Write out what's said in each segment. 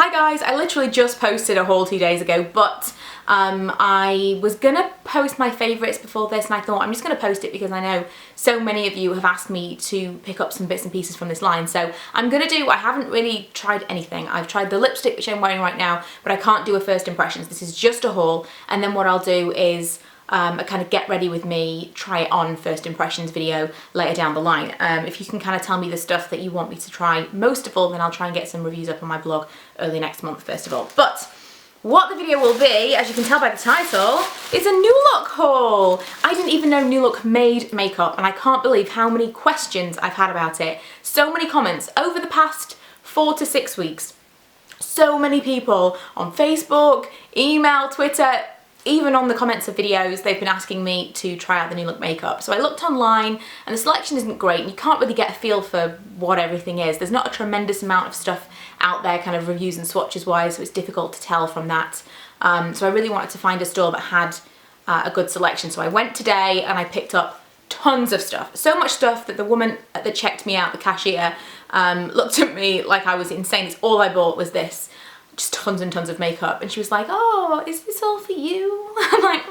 Hi guys, I literally just posted a haul 2 days ago, but I was gonna post my favourites before this and I thought I'm just gonna post it because I know so many of you have asked me to pick up some bits and pieces from this line. So I'm gonna I haven't really tried anything. I've tried the lipstick which I'm wearing right now, but I can't do a first impressions. This is just a haul, and then what I'll do is a kind of get ready with me, try it on first impressions video later down the line. If you can kind of tell me the stuff that you want me to try most of all, then I'll try and get some reviews up on my blog early next month first of all. But what the video will be, as you can tell by the title, is a New Look haul. I didn't even know New Look made makeup, and I can't believe how many questions I've had about it. So many comments over the past 4 to 6 weeks. So many people on Facebook, email, Twitter, even on the comments of videos, they've been asking me to try out the New Look makeup. So I looked online and the selection isn't great and you can't really get a feel for what everything is. There's not a tremendous amount of stuff out there kind of reviews and swatches wise, so it's difficult to tell from that. So I really wanted to find a store that had a good selection. So I went today and I picked up tons of stuff. So much stuff that the woman that checked me out, the cashier, looked at me like I was insane. It's all I bought was this. Just tons and tons of makeup, and she was like, "Oh, is this all for you?" I'm like,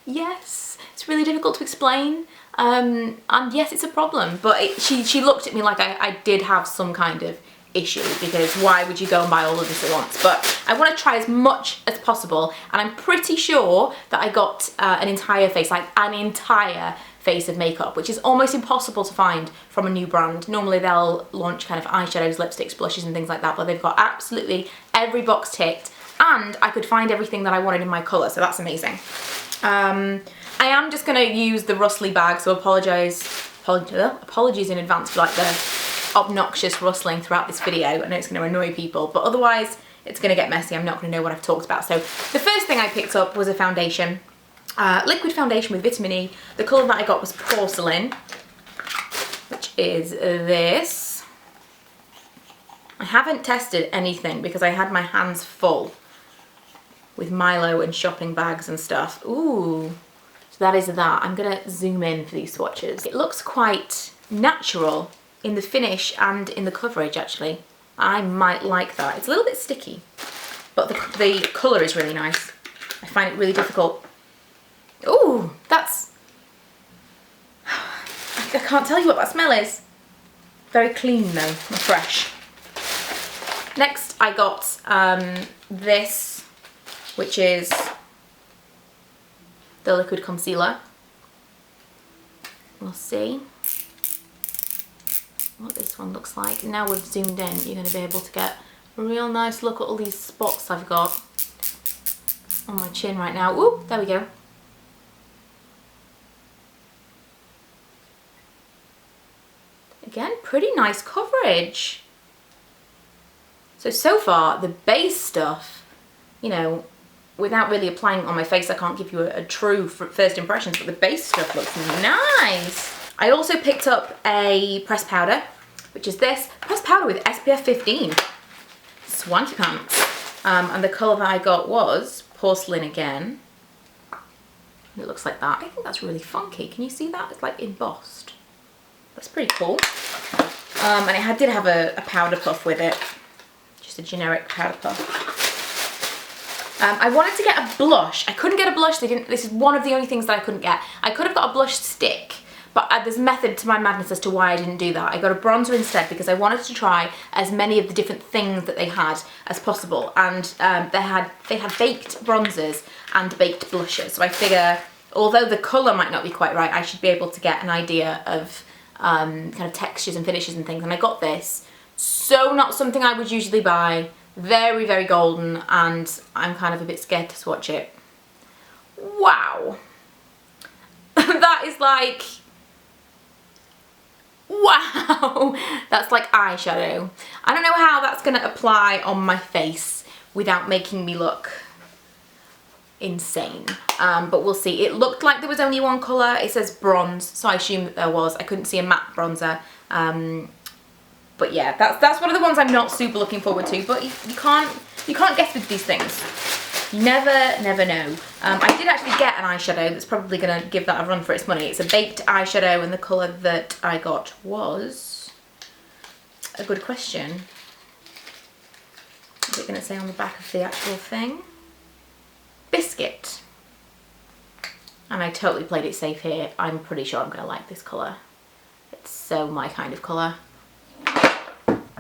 yes. It's really difficult to explain, and yes, it's a problem, but she looked at me like I did have some kind of issue, because why would you go and buy all of this at once? But I want to try as much as possible, and I'm pretty sure that I got an entire face, like an entire face of makeup, which is almost impossible to find from a new brand. Normally they'll launch kind of eyeshadows, lipsticks, blushes and things like that, but they've got absolutely every box ticked, and I could find everything that I wanted in my colour, so that's amazing. I am just going to use the rustly bag, so apologies in advance for like the obnoxious rustling throughout this video. I know it's going to annoy people, but otherwise it's going to get messy. I'm not going to know what I've talked about. So the first thing I picked up was a foundation. Liquid foundation with vitamin E. The colour that I got was Porcelain, which is this. I haven't tested anything because I had my hands full with Milo and shopping bags and stuff. Ooh, so that is that. I'm going to zoom in for these swatches. It looks quite natural in the finish and in the coverage actually. I might like that. It's a little bit sticky, but the colour is really nice. I find it really difficult. Ooh, that's... I can't tell you what that smell is. Very clean though, and fresh. Next I got this, which is the liquid concealer. We'll see what this one looks like. Now we've zoomed in, you're going to be able to get a real nice look at all these spots I've got on my chin right now. Ooh, there we go. Again, pretty nice coverage. So far, the base stuff, you know, without really applying it on my face, I can't give you a true first impressions, but the base stuff looks nice. I also picked up a pressed powder, which is this. Pressed powder with SPF 15. Swanky pants. And the colour that I got was Porcelain again. It looks like that. I think that's really funky. Can you see that? It's like embossed. That's pretty cool. And it did have a powder puff with it. Just a generic powder puff. I wanted to get a blush. I couldn't get a blush. This is one of the only things that I couldn't get. I could have got a blush stick, but there's a method to my madness as to why I didn't do that. I got a bronzer instead because I wanted to try as many of the different things that they had as possible. And they had baked bronzers and baked blushes. So I figure, although the colour might not be quite right, I should be able to get an idea of kind of textures and finishes and things, and I got this. So not something I would usually buy. Very, very golden, and I'm kind of a bit scared to swatch it. Wow. That is like... wow. That's like eyeshadow. I don't know how that's going to apply on my face without making me look insane, but we'll see. It looked like there was only one colour. It says bronze, so I assume that there was. I couldn't see a matte bronzer, but yeah, that's one of the ones I'm not super looking forward to. But you can't guess with these things. You never know. I did actually get an eyeshadow that's probably gonna give that a run for its money. It's a baked eyeshadow, and the colour that I got was a good question. What's it going to say on the back of the actual thing? Biscuit. And I totally played it safe here. I'm pretty sure I'm going to like this colour. It's so my kind of colour.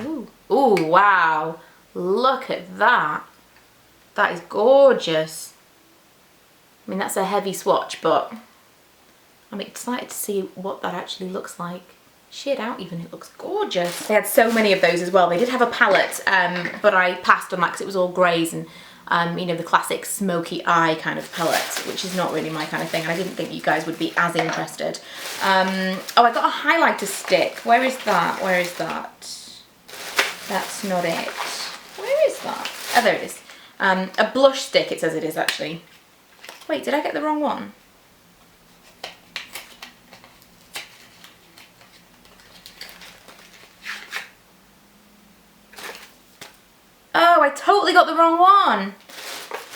Ooh. Ooh, wow. Look at that. That is gorgeous. I mean, that's a heavy swatch, but I'm excited to see what that actually looks like. Sheared out even, it looks gorgeous. They had so many of those as well. They did have a palette, but I passed on that because it was all greys and you know, the classic smoky eye kind of palette, which is not really my kind of thing, and I didn't think you guys would be as interested. Oh, I got a highlighter stick. Where is that? Where is that? That's not it. Where is that? Oh, there it is. A blush stick, it says it is actually. Wait, did I get the wrong one? Oh, I totally got the wrong one.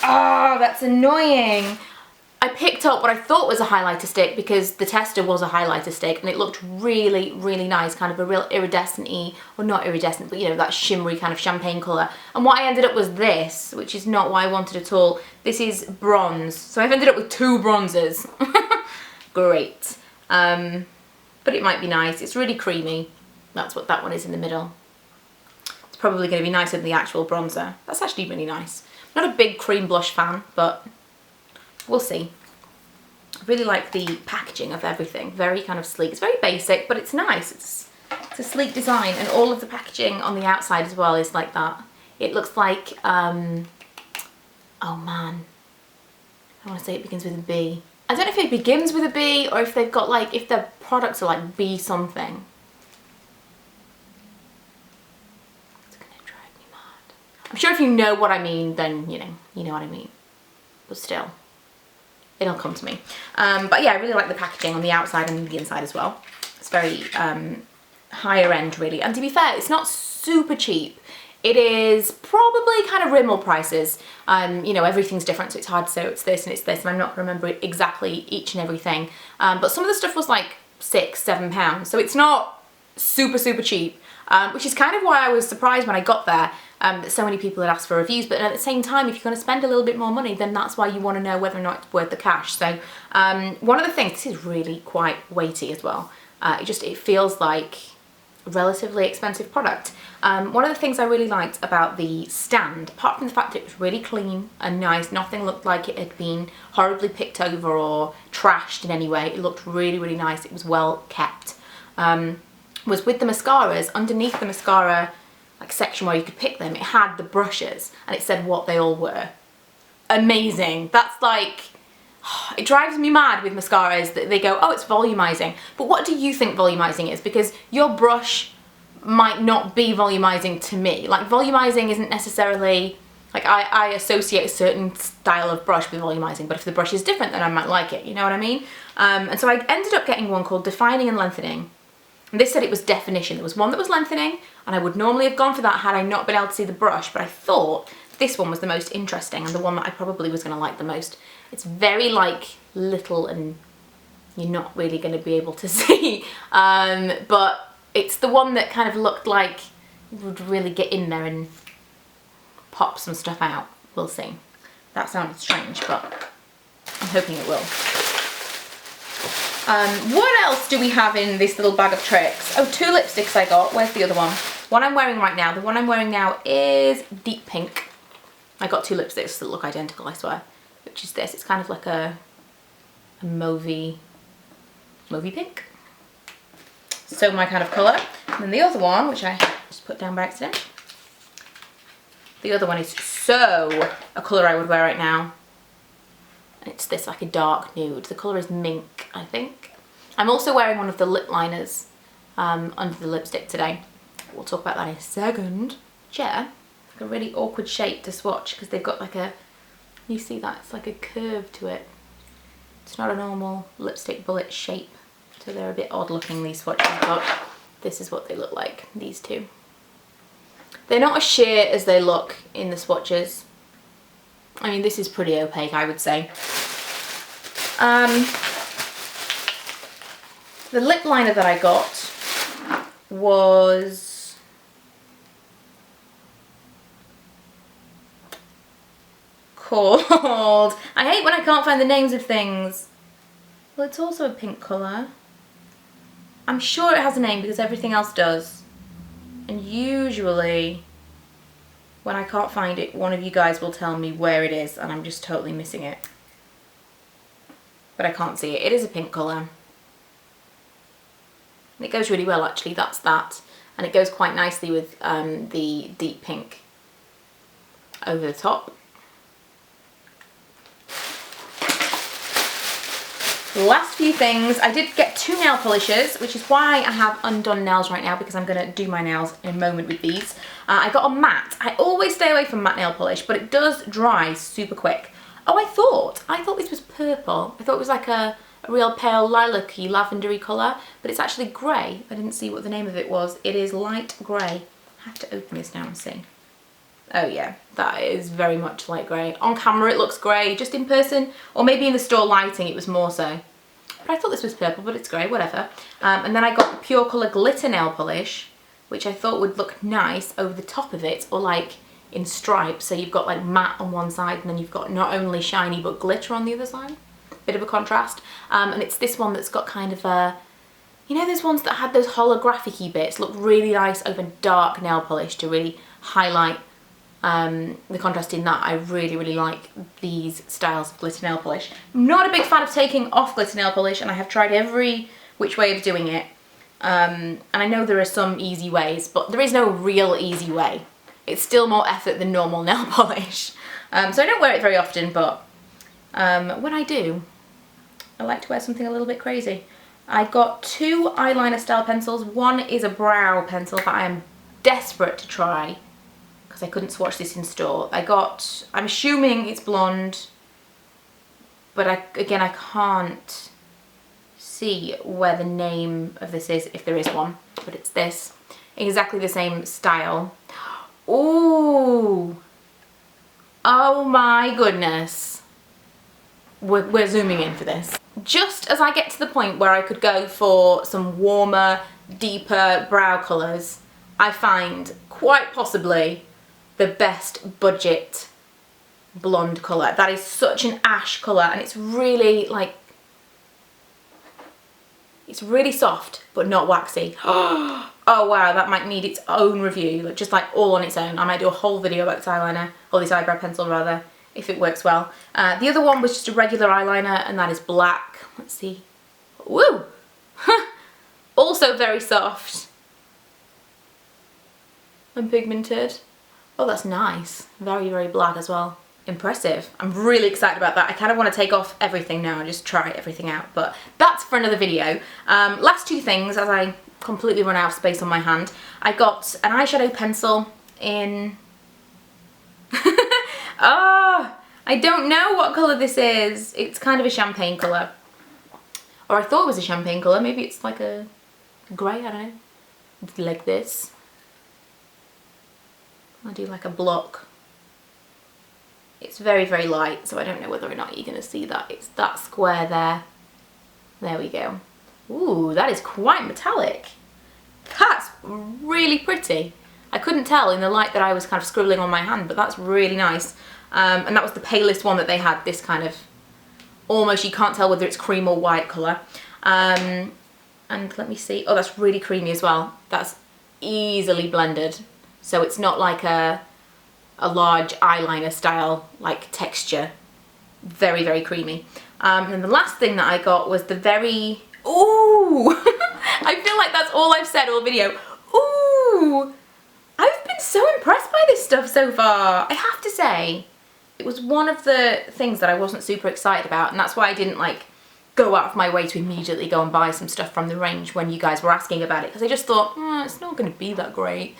Oh, that's annoying. I picked up what I thought was a highlighter stick because the tester was a highlighter stick and it looked really, really nice, kind of a real iridescent-y, or not iridescent, but you know, that shimmery kind of champagne colour. And what I ended up was this, which is not what I wanted at all. This is bronze. So I've ended up with 2 bronzers. Great. But it might be nice. It's really creamy. That's what that one is in the middle. It's probably going to be nicer than the actual bronzer. That's actually really nice. I'm not a big cream blush fan, but we'll see. I really like the packaging of everything. Very kind of sleek. It's very basic, but it's nice. It's a sleek design, and all of the packaging on the outside as well is like that. It looks like, oh man, I want to say it begins with a B. I don't know if it begins with a B or if they've got like, if their products are like B something. It's gonna drive me mad. I'm sure if you know what I mean, then you know what I mean. But still, it'll come to me. But yeah, I really like the packaging on the outside and the inside as well. It's very higher end really. And to be fair, it's not super cheap. It is probably kind of Rimmel prices. You know, everything's different, so it's hard to say it's this and it's this, and I'm not going to remember exactly each and everything. But some of the stuff was like £6, £7, so it's not super, super cheap, which is kind of why I was surprised when I got there that so many people had asked for reviews. But at the same time, if you're going to spend a little bit more money, then that's why you want to know whether or not it's worth the cash. So one of the things, this is really quite weighty as well. It feels like a relatively expensive product. One of the things I really liked about the stand, apart from the fact that it was really clean and nice, nothing looked like it had been horribly picked over or trashed in any way, it looked really, really nice, it was well kept, was with the mascaras. Underneath the mascara like section where you could pick them, it had the brushes and it said what they all were. Amazing. That's like, it drives me mad with mascaras that they go, oh, it's volumizing. But what do you think volumizing is? Because your brush might not be volumizing to me. Like, volumizing isn't necessarily, like, I associate a certain style of brush with volumizing, but if the brush is different, then I might like it, you know what I mean? And so I ended up getting one called Defining and Lengthening. And this said it was definition. There was one that was lengthening, and I would normally have gone for that had I not been able to see the brush, but I thought this one was the most interesting and the one that I probably was going to like the most. It's very like little and you're not really going to be able to see, but it's the one that kind of looked like it would really get in there and pop some stuff out. We'll see. That sounded strange, but I'm hoping it will. What else do we have in this little bag of tricks? Oh, 2 lipsticks I got. Where's the other one? One I'm wearing right now. The one I'm wearing now is deep pink. I got 2 lipsticks that look identical, I swear. Which is this. It's kind of like a mauvey pink. So my kind of colour. And then the other one, which I just put down by accident. The other one is so a colour I would wear right now. It's this like a dark nude. The colour is mink, I think. I'm also wearing one of the lip liners under the lipstick today. We'll talk about that in a second. Yeah, like a really awkward shape to swatch because they've got like a, you see that? It's like a curve to it. It's not a normal lipstick bullet shape. So they're a bit odd looking, these swatches, but this is what they look like, these two. They're not as sheer as they look in the swatches. I mean, this is pretty opaque, I would say. The lip liner that I got was called? I hate when I can't find the names of things. Well, it's also a pink colour. I'm sure it has a name because everything else does. And usually, when I can't find it, one of you guys will tell me where it is and I'm just totally missing it. But I can't see it. It is a pink colour. And it goes really well actually, that's that. And it goes quite nicely with the deep pink over the top. Last few things, I did get 2 nail polishes, which is why I have undone nails right now because I'm going to do my nails in a moment with these. I got a matte. I always stay away from matte nail polish, but it does dry super quick. Oh, I thought this was purple. I thought it was like a real pale lilac-y, lavendery colour, but it's actually grey. I didn't see what the name of it was. It is light grey. I have to open this now and see. Oh yeah, that is very much light grey. On camera it looks grey, just in person, or maybe in the store lighting it was more so. But I thought this was purple, but it's grey, whatever. And then I got the Pure Colour Glitter Nail Polish, which I thought would look nice over the top of it, or like in stripes. So you've got like matte on one side, and then you've got not only shiny, but glitter on the other side. Bit of a contrast. And it's this one that's got kind of a, you know those ones that had those holographic-y bits, look really nice over dark nail polish to really highlight the contrast in that. I really, really like these styles of glitter nail polish. I'm not a big fan of taking off glitter nail polish, and I have tried every which way of doing it. And I know there are some easy ways, but there is no real easy way. It's still more effort than normal nail polish. So I don't wear it very often, but when I do, I like to wear something a little bit crazy. I got 2 eyeliner style pencils. One is a brow pencil that I am desperate to try because I couldn't swatch this in store. I'm assuming it's blonde, but again, I can't see where the name of this is, if there is one, but it's this. Exactly the same style. Ooh! Oh my goodness. We're zooming in for this. Just as I get to the point where I could go for some warmer, deeper brow colours, I find quite possibly the best budget blonde colour. That is such an ash colour, and it's really like, it's really soft but not waxy. Oh wow, that might need its own review, just like all on its own. I might do a whole video about this eyeliner, or this eyebrow pencil rather, if it works well. The other one was just a regular eyeliner, and that is black. Let's see. Woo! Also very soft and pigmented. Oh, that's nice. Very, very black as well. Impressive. I'm really excited about that. I kind of want to take off everything now and just try everything out, but that's for another video. Last 2 things, as I completely run out of space on my hand. I got an eyeshadow pencil in... Oh, I don't know what colour this is. It's kind of a champagne colour. Or I thought it was a champagne colour. Maybe it's like a grey, I don't know. It's like this. I'll do like a block. It's very, very light, so I don't know whether or not you're going to see that. It's that square there. There we go. Ooh, that is quite metallic. That's really pretty. I couldn't tell in the light that I was kind of scribbling on my hand, but that's really nice. And that was the palest one that they had, this kind of, almost, you can't tell whether it's cream or white colour. And let me see. Oh, that's really creamy as well. That's easily blended. So it's not like a large eyeliner style like texture. Very, very creamy. And the last thing that I got was the very, ooh, I feel like that's all I've said all video. Ooh, I've been so impressed by this stuff so far. I have to say, it was one of the things that I wasn't super excited about, and that's why I didn't like go out of my way to immediately go and buy some stuff from the range when you guys were asking about it, because I just thought, it's not going to be that great.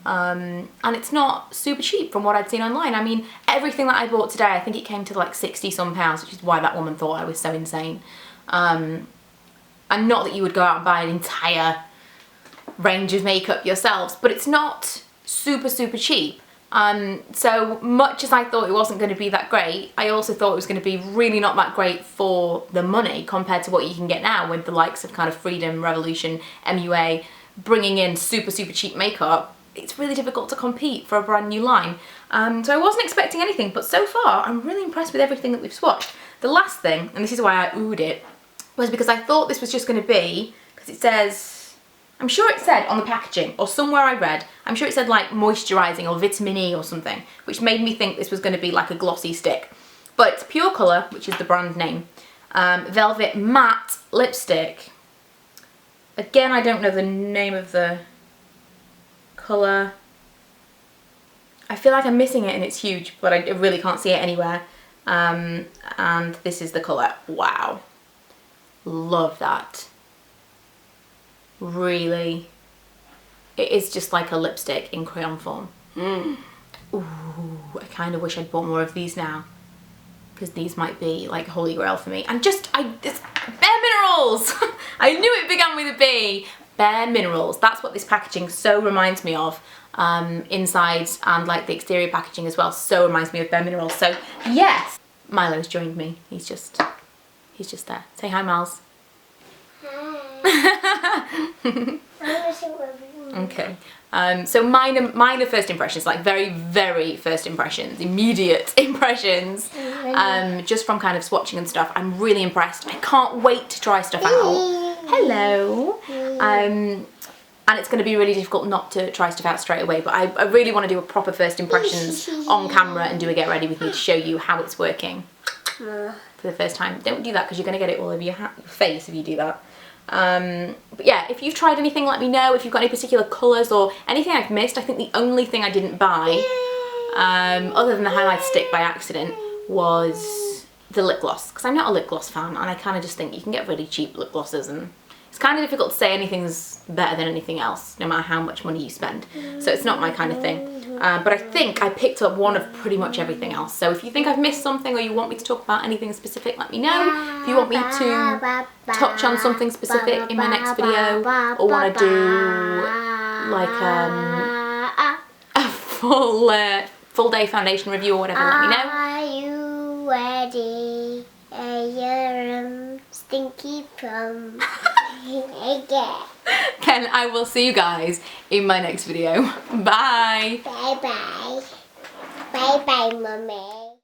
And it's not super cheap from what I'd seen online. I mean, everything that I bought today, I think it came to like 60 some pounds, which is why that woman thought I was so insane. And not that you would go out and buy an entire range of makeup yourselves, but it's not super, super cheap. So much as I thought it wasn't going to be that great, I also thought it was going to be really not that great for the money compared to what you can get now with the likes of kind of Freedom, Revolution, MUA, bringing in super, super cheap makeup. It's really difficult to compete for a brand new line. So I wasn't expecting anything, but so far I'm really impressed with everything that we've swatched. The last thing, and this is why I oohed it, was because I thought this was just going to be, because it says, I'm sure it said on the packaging, or somewhere I read, I'm sure it said like moisturising or vitamin E or something, which made me think this was going to be like a glossy stick. But it's Pure Colour, which is the brand name, Velvet Matte Lipstick. Again, I don't know the name of the colour. I feel like I'm missing it and it's huge, but I really can't see it anywhere. And this is the colour. Wow. Love that. Really. It is just like a lipstick in crayon form. Ooh, I kind of wish I'd bought more of these now, because these might be like holy grail for me. And it's Bareminerals! I knew it began with a B. Bareminerals. That's what this packaging so reminds me of. Inside and like the exterior packaging as well, so reminds me of Bareminerals. So yes, Milo's joined me. He's just there. Say hi, Miles. Hi. Okay. So minor first impressions, like very, very first impressions, immediate impressions, just from kind of swatching and stuff. I'm really impressed. I can't wait to try stuff out. Hello. And it's going to be really difficult not to try stuff out straight away, but I really want to do a proper first impressions on camera and do a get ready with me to show you how it's working for the first time. Don't do that because you're going to get it all over your face if you do that. But yeah, if you've tried anything, let me know. If you've got any particular colours or anything I've missed. I think the only thing I didn't buy, other than the highlight stick by accident, was the lip gloss, because I'm not a lip gloss fan, and I kind of just think you can get really cheap lip glosses and it's kind of difficult to say anything's better than anything else, no matter how much money you spend. So it's not my kind of thing. But I think I picked up one of pretty much everything else. So if you think I've missed something or you want me to talk about anything specific, let me know. If you want me to touch on something specific in my next video, or want to do like a full day foundation review or whatever, let me know. Are you ready? Stinky plum. Then I will see you guys in my next video. Bye. Bye bye. Bye bye, Mommy.